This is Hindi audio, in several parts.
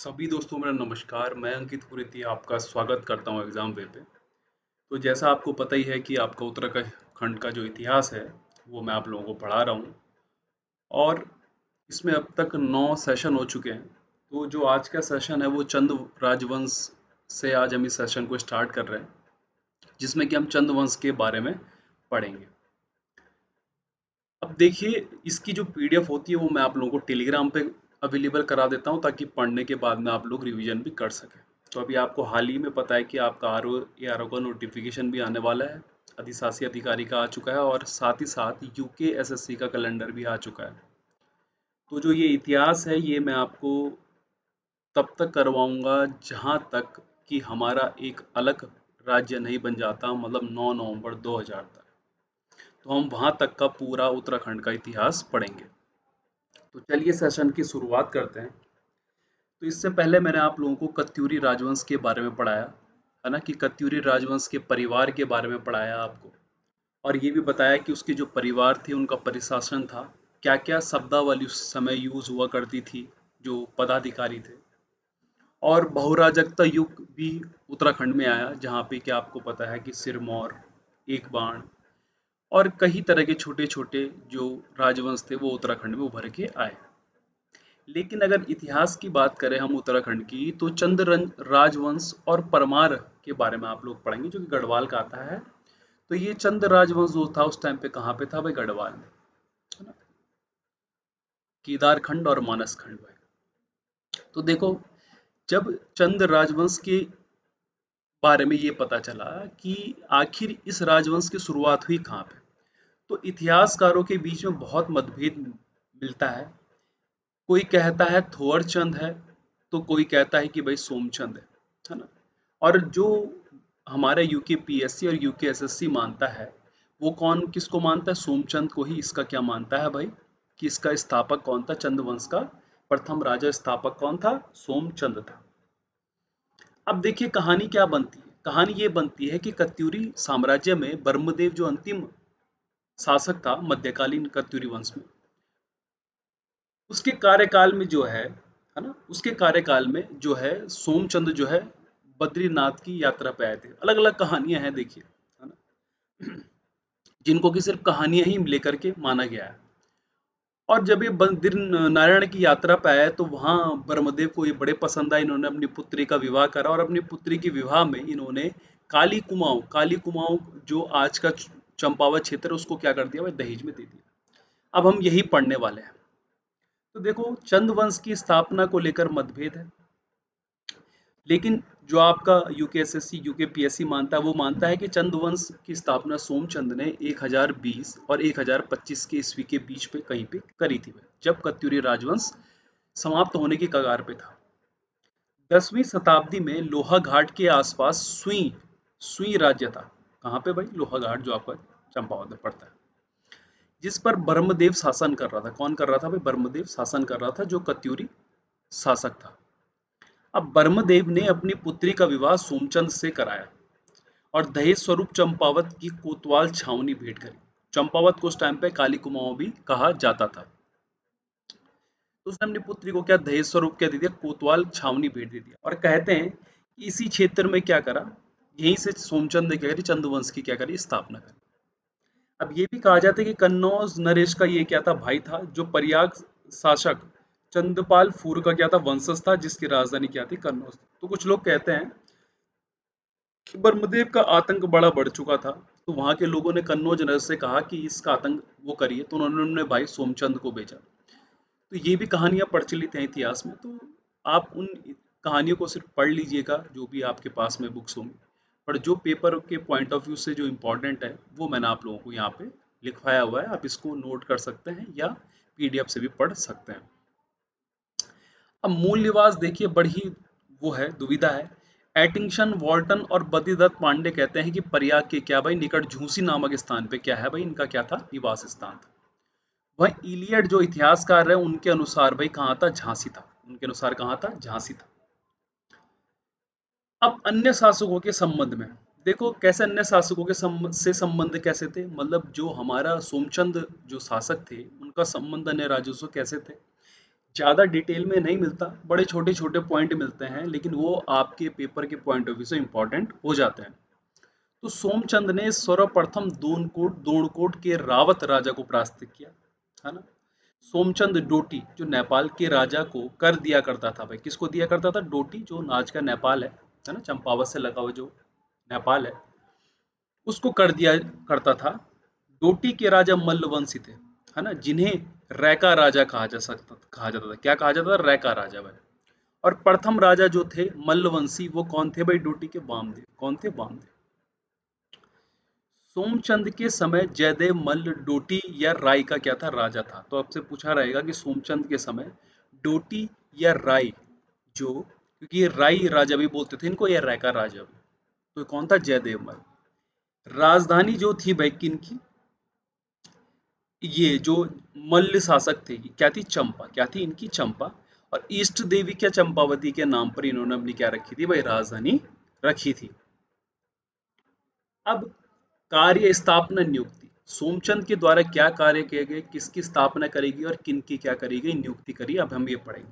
सभी दोस्तों मेरा नमस्कार। मैं अंकित कुरेती आपका स्वागत करता हूँ एग्ज़ाम वे पे। तो जैसा आपको पता ही है कि आपका उत्तराखंड का जो इतिहास है वो मैं आप लोगों को पढ़ा रहा हूँ और इसमें अब तक 9 सेशन हो चुके हैं। तो जो आज का सेशन है वो चंद राजवंश से आज हम इस सेशन को स्टार्ट कर रहे हैं, जिसमें कि हम चंद वंश के बारे में पढ़ेंगे। अब देखिए, इसकी जो पीडीएफ होती है वो मैं आप लोगों को टेलीग्राम पे अवेलेबल करा देता हूँ, ताकि पढ़ने के बाद में आप लोग रिवीजन भी कर सकें। तो अभी आपको हाल ही में पता है कि आपका आर ओ का नोटिफिकेशन भी आने वाला है। अधिशासी अधिकारी का आ चुका है और साथ ही साथ यूके एसएससी का कैलेंडर भी आ चुका है। तो जो ये इतिहास है ये मैं आपको तब तक करवाऊंगा जहाँ तक कि हमारा एक अलग राज्य नहीं बन जाता, मतलब 9 नवंबर 2000 तक। तो हम वहाँ तक का पूरा उत्तराखंड का इतिहास पढ़ेंगे। तो चलिए सेशन की शुरुआत करते हैं। तो इससे पहले मैंने आप लोगों को कत्यूरी राजवंश के बारे में पढ़ाया, है ना, कि कत्यूरी राजवंश के परिवार के बारे में पढ़ाया आपको, और ये भी बताया कि उसके जो परिवार थे उनका परिशासन था, क्या क्या शब्दावली उस समय यूज हुआ करती थी, जो पदाधिकारी थे। और बहुराजकता युग भी उत्तराखंड में आया, जहाँ पे क्या आपको पता है कि सिरमौर, एक बाण और कई तरह के छोटे छोटे जो राजवंश थे वो उत्तराखंड में उभर के आए। लेकिन अगर इतिहास की बात करें हम उत्तराखंड की, तो राजवंश और परमार के बारे में आप लोग पढ़ेंगे, जो कि गढ़वाल का आता है। तो ये चंद राजवंश जो था उस टाइम पे कहाँ पे था भाई? गढ़वाल में, है ना। केदारखंड और मानसखंड भाई। तो देखो, जब चंद राजवंश के बारे में ये पता चला कि आखिर इस राजवंश की शुरुआत हुई कहाँ पे, तो इतिहासकारों के बीच में बहुत मतभेद मिलता है। कोई कहता है थोअर चंद है, तो कोई कहता है कि भाई सोमचंद है ना। और जो हमारे यूके पीएससी और यूके एसएससी मानता है, वो कौन किसको मानता है? सोमचंद को ही। इसका क्या मानता है भाई, कि इसका स्थापक कौन था? चंद वंश का प्रथम राजा स्थापक कौन था? सोमचंद था। अब देखिए कहानी क्या बनती है। कहानी ये बनती है कि कत्यूरी साम्राज्य में ब्रह्मदेव जो अंतिम शासक था मध्यकालीन कत्यूरी वंश में, उसके कार्यकाल में जो है ना, उसके कार्यकाल में जो है सोमचंद जो है बद्रीनाथ की यात्रा पे आए थे। अलग अलग कहानियां हैं देखिए, है ना, जिनको कि सिर्फ कहानियां ही लेकर के माना गया है। और जब ये बद्री नारायण की यात्रा पे आए तो वहाँ ब्रह्मदेव को ये बड़े पसंद आए। इन्होंने अपनी पुत्री का विवाह करा और अपनी पुत्री के विवाह में इन्होंने काली कुमाऊं जो आज का चंपावत क्षेत्र है उसको क्या कर दिया भाई? दहेज में दे दिया। अब हम यही पढ़ने वाले हैं। तो देखो, चंद वंश की स्थापना को लेकर मतभेद है, लेकिन जो आपका यूकेएसएससी यूकेपीएससी मानता है, वो मानता है कि चंद वंश की स्थापना सोमचंद ने 1020 और 1025 के ईस्वी के बीच पे कहीं पे करी थी, जब कत्यूरी राजवंश समाप्त होने की कगार पे था। 10वीं शताब्दी में लोहा घाट के आसपास सुई सुई राज्य था। कहाँ पे भाई? लोहा घाट, जो आपका चंपावत में पड़ता है, जिस पर ब्रह्मदेव शासन कर रहा था। कौन कर रहा था भाई? ब्रह्मदेव शासन कर रहा था, जो कत्यूरी शासक था। अब ब्रह्मदेव ने अपनी पुत्री का विवाह सोमचंद से कराया और दहेज स्वरूप चंपावत की कोतवाल छावनी भेंट करी। चंपावत को उस टाइम पे काली कुमाऊं भी कहा जाता था। तो उसने अपनी पुत्री को क्या दहेज स्वरूप क्या दे दिया? कोतवाल छावनी भेंट दे दिया। और कहते हैं कि इसी क्षेत्र में क्या करा, यहीं से सोमचंद ने क्या करी? चंद्रवंश की क्या करी? स्थापना करी। अब ये भी कहा जाता है कि कन्नौज नरेश का ये क्या था? भाई था, जो प्रयाग शासक चंद्रपाल फूर का क्या था? वंशज था, जिसकी राजधानी क्या थी? कन्नौज। तो कुछ लोग कहते हैं कि ब्रह्मदेव का आतंक बड़ा बढ़ चुका था, तो वहां के लोगों ने कन्नौज नरेश से कहा कि इसका आतंक वो करिए, तो उन्होंने भाई सोमचंद को भेजा। तो ये भी कहानियां प्रचलित हैं इतिहास में। तो आप उन कहानियों को सिर्फ पढ़ लीजिएगा जो भी आपके पास में बुक्स होंगी, पर जो पेपर के पॉइंट ऑफ व्यू से जो इम्पोर्टेंट है वो मैंने आप लोगों को यहाँ पे लिखवाया हुआ है। आप इसको नोट कर सकते हैं या पीडीएफ से भी पढ़ सकते हैं। अब मूल निवास देखिए, बड़ी वो है, दुविधा है। एटिंगशन, वॉल्टन और बद्रीदत्त पांडे कहते हैं कि प्रयाग के क्या भाई निकट झूसी नामक स्थान पे क्या है भाई? इनका क्या था? निवास स्थान था। वह इलियड जो इतिहासकार है उनके अनुसार भाई कहाँ था? झांसी था। उनके अनुसार कहाँ था? झांसी था। अब अन्य शासकों के संबंध में देखो, कैसे अन्य शासकों के से संबंध कैसे थे, मतलब जो हमारा सोमचंद जो शासक थे उनका संबंध अन्य राज्यों से कैसे थे। ज़्यादा डिटेल में नहीं मिलता, बड़े छोटे छोटे पॉइंट मिलते हैं, लेकिन वो आपके पेपर के पॉइंट ऑफ व्यू से इम्पोर्टेंट हो जाते हैं। तो सोमचंद ने सर्वप्रथम दोनकोट के रावत राजा को परास्त किया, है ना। सोमचंद डोटी जो नेपाल के राजा को कर दिया करता था भाई, किसको दिया करता था? डोटी, जो आज का नेपाल है ना, चंपावत से लगा हुआ जो नेपाल है, उसको कर दिया करता था। डोटी के राजा मल्लवंशी थे, है ना, जिन्हें रैका राजा कहा जाता था। क्या कहा जाता था? रैका राजा भाई। और प्रथम राजा जो थे मल्लवंशी, वो कौन थे भाई? डोटी के वामदेव। कौन थे? वामदेव। सोमचंद के समय जयदेव मल्ल डोटी या राय का क्या था? राजा था। तो आपसे पूछा रहेगा कि सोमचंद के समय डोटी या राय, जो, क्योंकि ये राय राजा भी बोलते थे इनको, या रैका राजा भी, तो कौन था? जयदेव मल्ल। राजधानी जो थी भाई किनकी? ये जो मल्ल शासक थे, क्या थी? चंपा। क्या थी इनकी? चंपा। और ईष्ट देवी क्या चंपावती के नाम पर इन्होंने अपनी क्या रखी थी भाई? राजधानी रखी थी। अब कार्य स्थापना नियुक्ति, सोमचंद के द्वारा क्या कार्य किए गए, किसकी स्थापना करेगी और किन की क्या करी गई, नियुक्ति करी, अब हम ये पढ़ेंगे।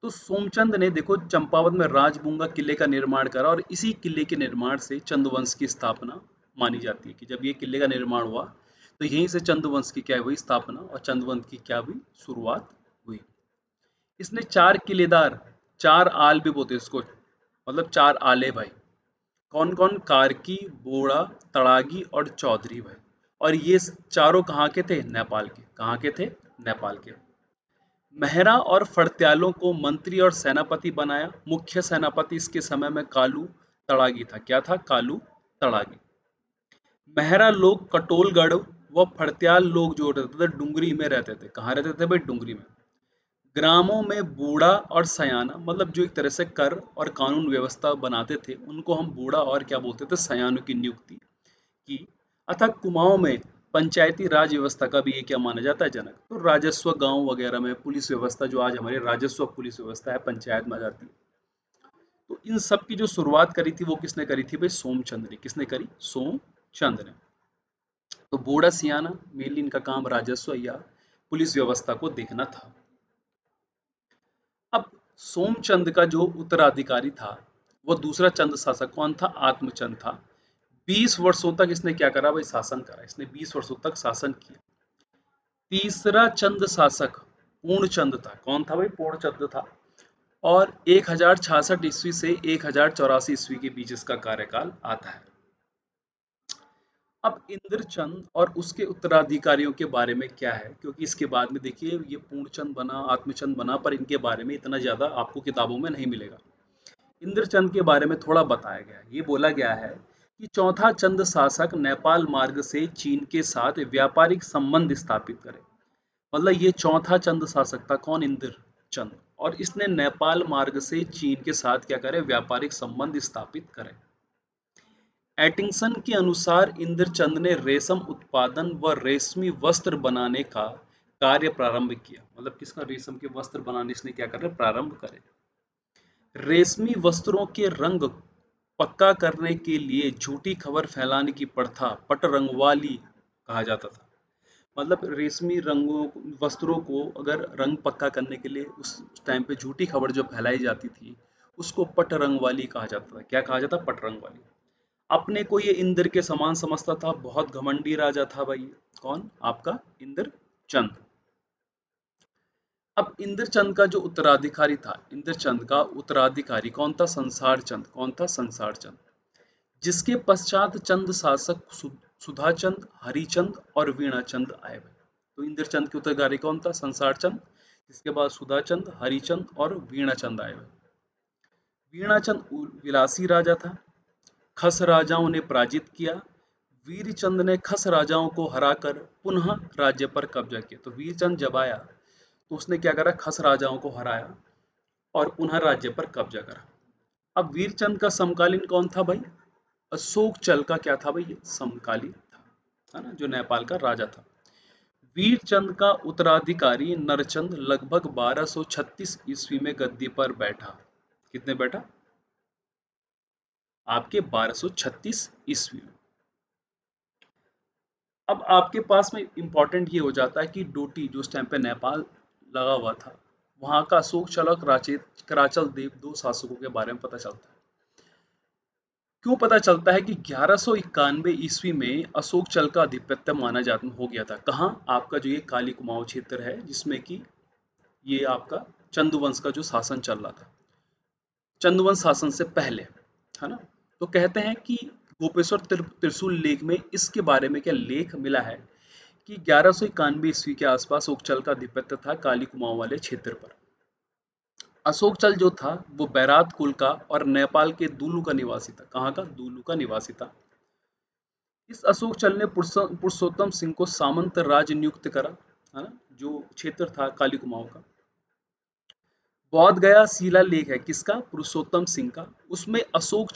तो सोमचंद ने देखो चंपावत में राजबुंगा किले का निर्माण करा, और इसी किले के निर्माण से चंदवंश की स्थापना मानी जाती है, कि जब ये किले का निर्माण हुआ तो यहीं से चंदवंश की क्या हुई? स्थापना, और चंदवंश की क्या हुई? शुरुआत हुई। इसने चार किलेदार, चार आल भी बोलते हैं इसको, मतलब चार आले भाई। कौन कौन? कार्की, बोड़ा, तड़ागी और चौधरी भाई। और ये चारों कहाँ के थे? नेपाल के। कहाँ के थे? नेपाल के। मेहरा और फड़त्यालों को मंत्री और सेनापति बनाया। मुख्य सेनापति इसके समय में कालू तड़ागी था। क्या था? कालू तड़ागी। मेहरा लोग कटोलगढ़ व फड़त्याल लोग जो रहते थे डुंगरी में रहते थे। कहाँ रहते थे भाई? डुंगरी में। ग्रामों में बूढ़ा और सयाना, मतलब जो एक तरह से कर और कानून व्यवस्था बनाते थे, उनको हम बूढ़ा और क्या बोलते थे? सयानों की नियुक्ति की। अतः कुमाऊं में पंचायती राज व्यवस्था का भी ये क्या माना जाता है? जनक। तो राजस्व, गांव वगैरह में पुलिस व्यवस्था, जो आज हमारी राजस्व पुलिस व्यवस्था है, पंचायत में आ जाती है। तो इन सब की जो शुरुआत करी थी वो किसने करी थी भाई? सोमचंद ने। किसने करी? सोमचंद ने। तो बूढ़ा सियाना मेनली इनका काम राजस्व या पुलिस व्यवस्था को देखना था। अब सोमचंद का जो उत्तराधिकारी था, वो दूसरा चंद शासक कौन था? आत्मचंद था। 20 वर्षों तक इसने क्या करा भाई? शासन करा। इसने 20 वर्षों तक शासन किया। तीसरा चंद शासक पूर्णचंद था। कौन था भाई? पूर्णचंद था। और 1066 ईस्वी से 1084 ईस्वी के बीच इसका कार्यकाल आता है। अब इंद्रचंद और उसके उत्तराधिकारियों के बारे में क्या है, क्योंकि इसके बाद में देखिए ये पूर्णचंद बना, आत्मचंद बना, पर इनके बारे में इतना ज्यादा आपको किताबों में नहीं मिलेगा। इंद्रचंद के बारे में थोड़ा बताया गया है। ये बोला गया है कि चौथा चंद शासक नेपाल मार्ग से चीन के साथ व्यापारिक संबंध स्थापित करे। मतलब ये चौथा चंद शासक था। कौन? इंद्रचंद। और इसने नेपाल मार्ग से चीन के साथ क्या करे? व्यापारिक संबंध स्थापित करे। एटिंगसन के अनुसार इंद्रचंद ने रेशम उत्पादन व रेशमी वस्त्र बनाने का कार्य प्रारंभ किया। मतलब किसका? रेशम के वस्त्र बनाने इसने क्या करे? प्रारंभ करे। रेशमी वस्त्रों के रंग पक्का करने के लिए झूठी खबर फैलाने की प्रथा पटरंगवाली कहा जाता था। मतलब रेशमी रंगों, वस्त्रों को अगर रंग पक्का करने के लिए उस टाइम पे झूठी खबर जो फैलाई जाती थी, उसको पटरंगवाली कहा जाता था। क्या कहा जाता? पटरंगवाली। अपने को ये इंद्र के समान समझता था, बहुत घमंडी राजा था भाई। कौन? आपका इंद्रचंद। अब इंद्रचंद का जो उत्तराधिकारी था, इंद्रचंद का उत्तराधिकारी कौन था? संसार चंद। कौन था? संसार चंद। जिसके पश्चात चंद शासक सुधाचंद, हरिचंद और वीणाचंद आए भाई। तो इंद्रचंद के उत्तराधिकारी कौन था? संसार चंद। जिसके बाद सुधाचंद, हरिचंद और वीणाचंद आए भाई। वीणाचंद विलासी राजा था। खस राजाओं ने पराजित किया। वीरचंद ने खस राजाओं को हराकर पुनः राज्य पर कब्जा किया। तो वीरचंद जब आया तो उसने क्या करा? खस राजाओं को हराया और पुनः राज्य पर कब्जा करा। अब वीरचंद का समकालीन कौन था भाई? अशोक चल का क्या था भाई? ये समकालीन था, है ना, जो नेपाल का राजा था। वीरचंद का उत्तराधिकारी नरचंद लगभग 1236 ईस्वी में गद्दी पर बैठा। कितने बैठा? आपके 1236 ईस्वी में। अब आपके पास में इंपॉर्टेंट ये हो जाता है कि डोटी जो उस टाइम पे नेपाल लगा हुआ था, वहां का अशोक चल और कराचल देव दो शासकों के बारे में पता चलता है। क्यों पता चलता है कि 1191 ईस्वी में अशोक चल का आधिपत्य माना जाता हो गया था। कहाँ? आपका जो ये काली कुमाऊं क्षेत्र है, जिसमें कि ये आपका चंदुवंश का जो शासन चल रहा था, चंदुवंश शासन से पहले, है ना। तो कहते हैं कि गोपेश्वर त्रिशूल लेख में इसके बारे में क्या लेख मिला है कि 1191 ईस्वी के आसपास ओकचल का आधिपत्य था काली कुमाऊं वाले क्षेत्र पर। अशोकचल जो था वो बैरात कुल का और नेपाल के दुलु का निवासी था। कहाँ का? दुलु का निवासी था। इस अशोकचल ने पुरुषोत्तम सिंह को सामंत राज नियुक्त करा, है ना, जो क्षेत्र था काली कुमाऊं का। बौद्ध गया शिला लेख है किसका? पुरुषोत्तम सिंह का। उसमें अशोक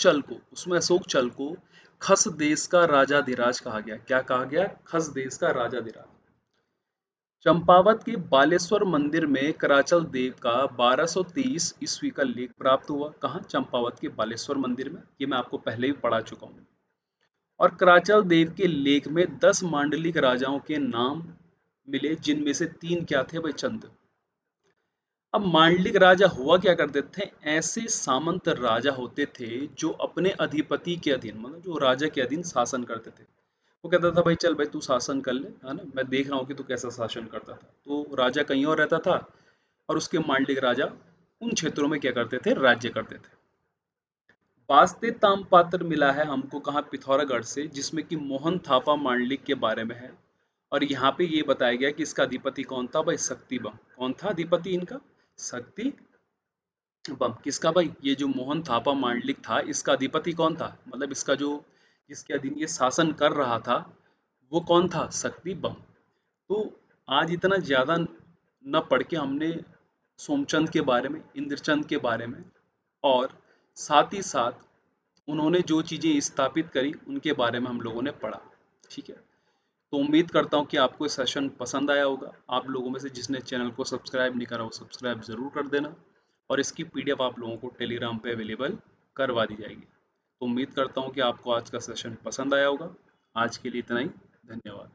चल को खस देश का राजाधिराज कहा गया। क्या कहा गया? खस देश का राजाधिराज। चंपावत के बालेश्वर मंदिर में कराचल देव का 1223 ईस्वी का लेख प्राप्त हुआ। कहाँ? चंपावत के बालेश्वर मंदिर में। ये मैं आपको पहले भी पढ़ा चुका हूँ। और कराचल देव के लेख में 10 मांडलिक राजाओं के नाम मिले, जिनमें से 3 क्या थे भाई? चंद। अब मांडलिक राजा हुआ क्या करते थे? ऐसे सामंत राजा होते थे जो अपने अधिपति के अधीन, मतलब जो राजा के अधीन शासन करते थे। वो कहता था भाई चल भाई तू शासन कर ले, है ना, मैं देख रहा हूँ कि तू कैसा शासन करता था। तो राजा कहीं और रहता था और उसके मांडलिक राजा उन क्षेत्रों में क्या करते थे? राज्य करते थे। वास्ते ताम्रपत्र मिला है हमको, कहाँ? पिथौरागढ़ से, जिसमें कि मोहन थापा मांडलिक के बारे में है। और यहाँ पे ये बताया गया कि इसका अधिपति कौन था भाई? शक्तिबम। कौन था अधिपति इनका? शक्ति बम। किसका भाई? ये जो मोहन थापा मांडलिक था, इसका अधिपति कौन था? मतलब इसका जो, जिसके अधीन ये शासन कर रहा था, वो कौन था? शक्ति बम। तो आज इतना ज्यादा न पढ़ के हमने सोमचंद के बारे में, इंद्रचंद के बारे में, और साथ ही साथ उन्होंने जो चीजें स्थापित करी उनके बारे में हम लोगों ने पढ़ा। ठीक है। तो उम्मीद करता हूँ कि आपको ये सेशन पसंद आया होगा। आप लोगों में से जिसने चैनल को सब्सक्राइब नहीं करा वो सब्सक्राइब ज़रूर कर देना, और इसकी पीडीएफ आप लोगों को टेलीग्राम पे अवेलेबल करवा दी जाएगी। तो उम्मीद करता हूँ कि आपको आज का सेशन पसंद आया होगा। आज के लिए इतना ही। धन्यवाद।